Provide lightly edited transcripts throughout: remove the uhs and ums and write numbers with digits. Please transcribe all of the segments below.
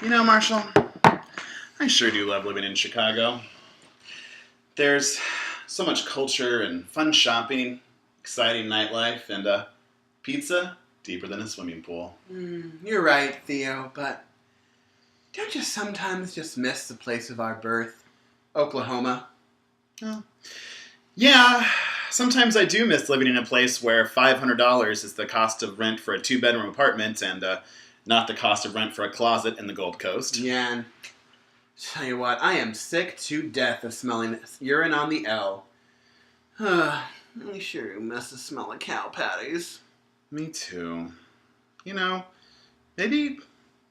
You know, Marshall, I sure do love living in Chicago. There's so much culture and fun shopping, exciting nightlife, and pizza deeper than a swimming pool. You're right, Theo, but don't you sometimes just miss the place of our birth, Oklahoma? Oh. Yeah, sometimes I do miss living in a place where $500 is the cost of rent for a two-bedroom apartment and not the cost of rent for a closet in the Gold Coast. Yeah, and tell you what, I am sick to death of smelling urine on the L. I sure miss the smell of cow patties. Me too. You know, maybe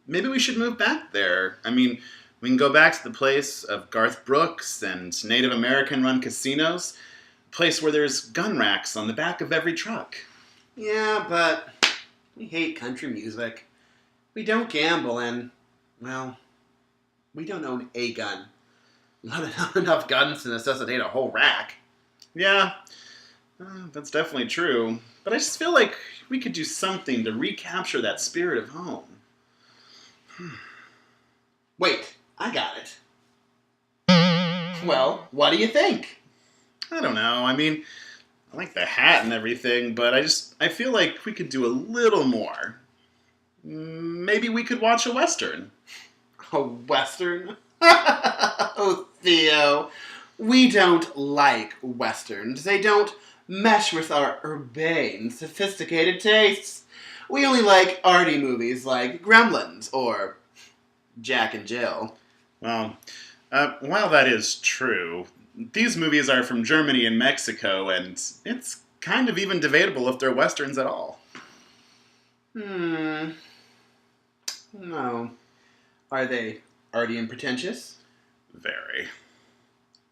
we should move back there. I mean, we can go back to the place of Garth Brooks and Native American-run casinos, a place where there's gun racks on the back of every truck. Yeah, but we hate country music. We don't gamble, and, well, we don't own a gun. Not enough guns to necessitate a whole rack. Yeah, that's definitely true. But I just feel like we could do something to recapture that spirit of home. Wait, I got it. Well, what do you think? I don't know. I mean, I like the hat and everything, but I feel like we could do a little more. Maybe we could watch a Western. A Western? Oh, Theo. We don't like Westerns. They don't mesh with our urbane, sophisticated tastes. We only like arty movies like Gremlins or Jack and Jill. Well, while that is true, these movies are from Germany and Mexico, and it's kind of even debatable if they're Westerns at all. No. Are they arty and pretentious? Very.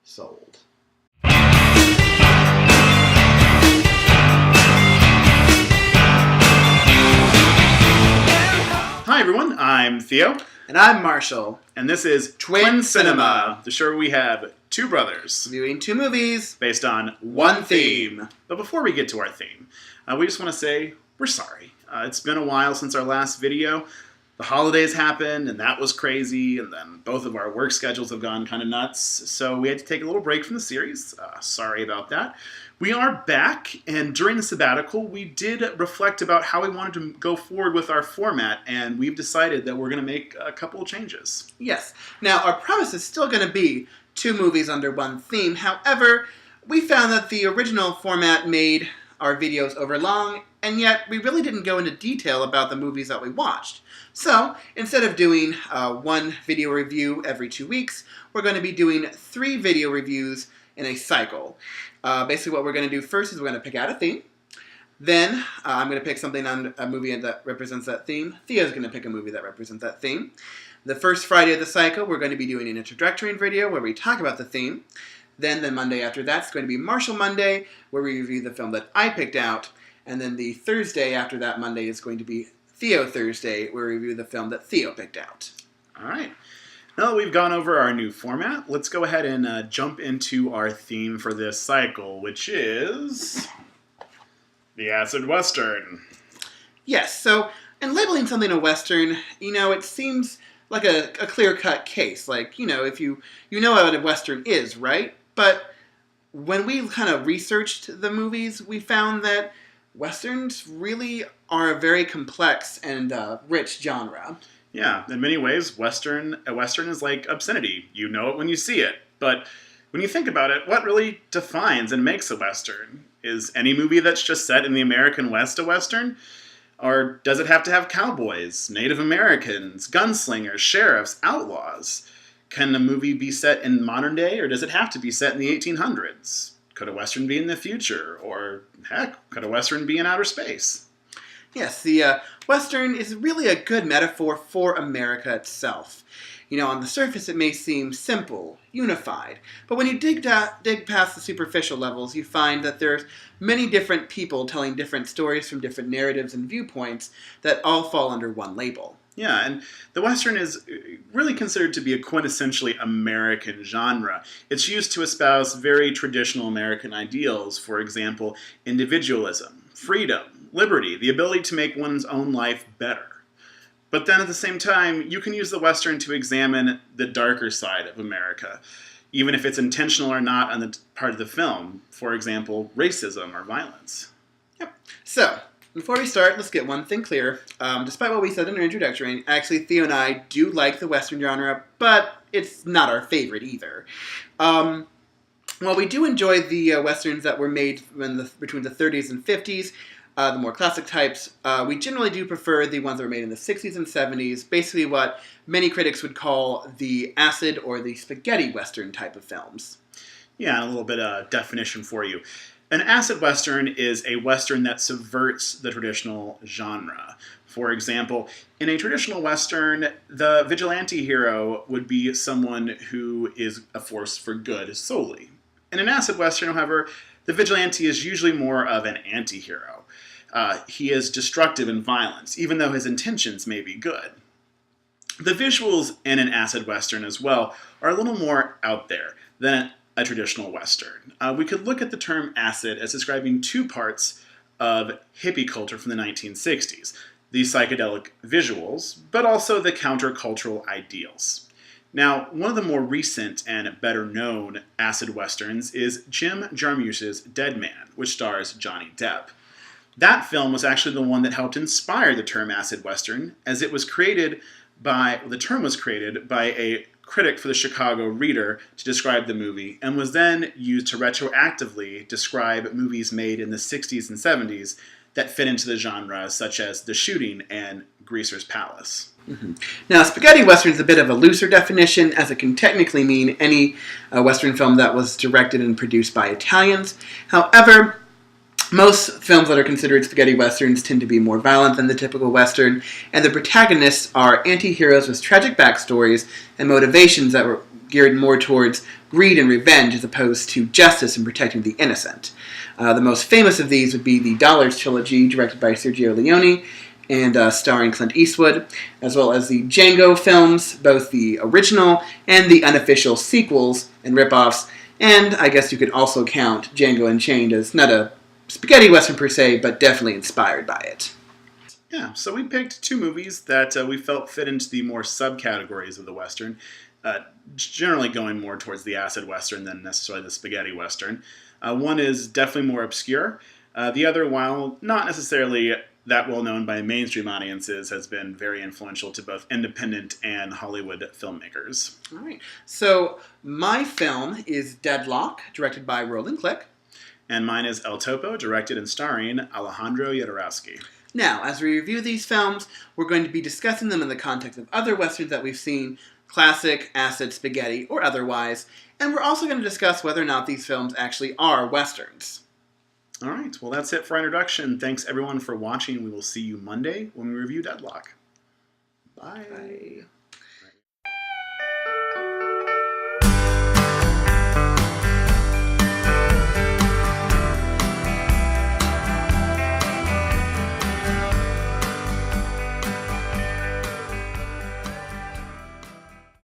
Sold. Hi everyone, I'm Theo. And I'm Marshall. And this is Twin Cinema, the show where we have two brothers viewing two movies based on one theme. But before we get to our theme, we just want to say we're sorry. It's been a while since our last video. The holidays happened, and that was crazy, and then both of our work schedules have gone kind of nuts, so we had to take a little break from the series. Sorry about that. We are back, and during the sabbatical, we did reflect about how we wanted to go forward with our format, and we've decided that we're going to make a couple of changes. Yes. Now, our promise is still going to be two movies under one theme. However, we found that the original format made our videos overlong, and yet we really didn't go into detail about the movies that we watched. So, instead of doing one video review every 2 weeks, we're going to be doing 3 video reviews in a cycle. Basically what we're going to do first is we're going to pick out a theme. Then I'm going to pick something on a movie that represents that theme. Theo's going to pick a movie that represents that theme. The first Friday of the cycle, we're going to be doing an introductory video where we talk about the theme. Then the Monday after that's going to be Marshall Monday, where we review the film that I picked out. And then the Thursday after that Monday is going to be Theo Thursday, where we review the film that Theo picked out. All right. Now that we've gone over our new format, let's go ahead and jump into our theme for this cycle, which is the acid Western. Yes, so in labeling something a Western, it seems like a clear-cut case. Like, if you know what a Western is, right? But when we kind of researched the movies, we found that Westerns really are a very complex and rich genre. Yeah, in many ways, a Western is like obscenity. You know it when you see it. But when you think about it, what really defines and makes a Western? Is any movie that's just set in the American West a Western? Or does it have to have cowboys, Native Americans, gunslingers, sheriffs, outlaws? Can a movie be set in modern day, or does it have to be set in the 1800s? Could a Western be in the future? Or, heck, could a Western be in outer space? Yes, the Western is really a good metaphor for America itself. On the surface it may seem simple, unified, but when you dig past the superficial levels, you find that there's many different people telling different stories from different narratives and viewpoints that all fall under one label. Yeah, and the Western is really considered to be a quintessentially American genre. It's used to espouse very traditional American ideals, for example, individualism, freedom, liberty, the ability to make one's own life better. But then at the same time, you can use the Western to examine the darker side of America, even if it's intentional or not on the part of the film. For example, racism or violence. Yep. So, before we start, let's get one thing clear. Despite what we said in our introduction, actually Theo and I do like the Western genre, but it's not our favorite either. While we do enjoy the Westerns that were made between the 30s and 50s, the more classic types, we generally do prefer the ones that were made in the 60s and 70s, basically what many critics would call the acid or the spaghetti Western type of films. Yeah, and a little bit of definition for you. An acid Western is a Western that subverts the traditional genre. For example, in a traditional Western, the vigilante hero would be someone who is a force for good solely. In an acid Western, however, the vigilante is usually more of an anti-hero. He is destructive and violent, even though his intentions may be good. The visuals in an acid Western as well are a little more out there than a traditional Western. We could look at the term acid as describing two parts of hippie culture from the 1960s, the psychedelic visuals, but also the countercultural ideals. Now, one of the more recent and better known acid Westerns is Jim Jarmusch's Dead Man, which stars Johnny Depp. That film was actually the one that helped inspire the term acid Western, as the term was created by a critic for the Chicago Reader to describe the movie, and was then used to retroactively describe movies made in the 60s and 70s that fit into the genre, such as The Shooting and Greaser's Palace. Mm-hmm. Now, spaghetti Western is a bit of a looser definition, as it can technically mean any Western film that was directed and produced by Italians. However, most films that are considered spaghetti Westerns tend to be more violent than the typical Western, and the protagonists are anti-heroes with tragic backstories and motivations that were geared more towards greed and revenge as opposed to justice and protecting the innocent. The most famous of these would be the Dollars trilogy, directed by Sergio Leone and starring Clint Eastwood, as well as the Django films, both the original and the unofficial sequels and rip-offs, and I guess you could also count Django Unchained as not a spaghetti Western per se, but definitely inspired by it. Yeah, so we picked two movies that we felt fit into the more subcategories of the Western, generally going more towards the acid Western than necessarily the spaghetti Western. One is definitely more obscure. The other, while not necessarily that well known by mainstream audiences, has been very influential to both independent and Hollywood filmmakers. All right, so my film is Deadlock, directed by Roland Click. And mine is El Topo, directed and starring Alejandro Jodorowsky. Now, as we review these films, we're going to be discussing them in the context of other Westerns that we've seen, classic, acid, spaghetti, or otherwise, and we're also going to discuss whether or not these films actually are Westerns. All right, well that's it for our introduction. Thanks everyone for watching. We will see you Monday when we review Deadlock. Bye. Bye.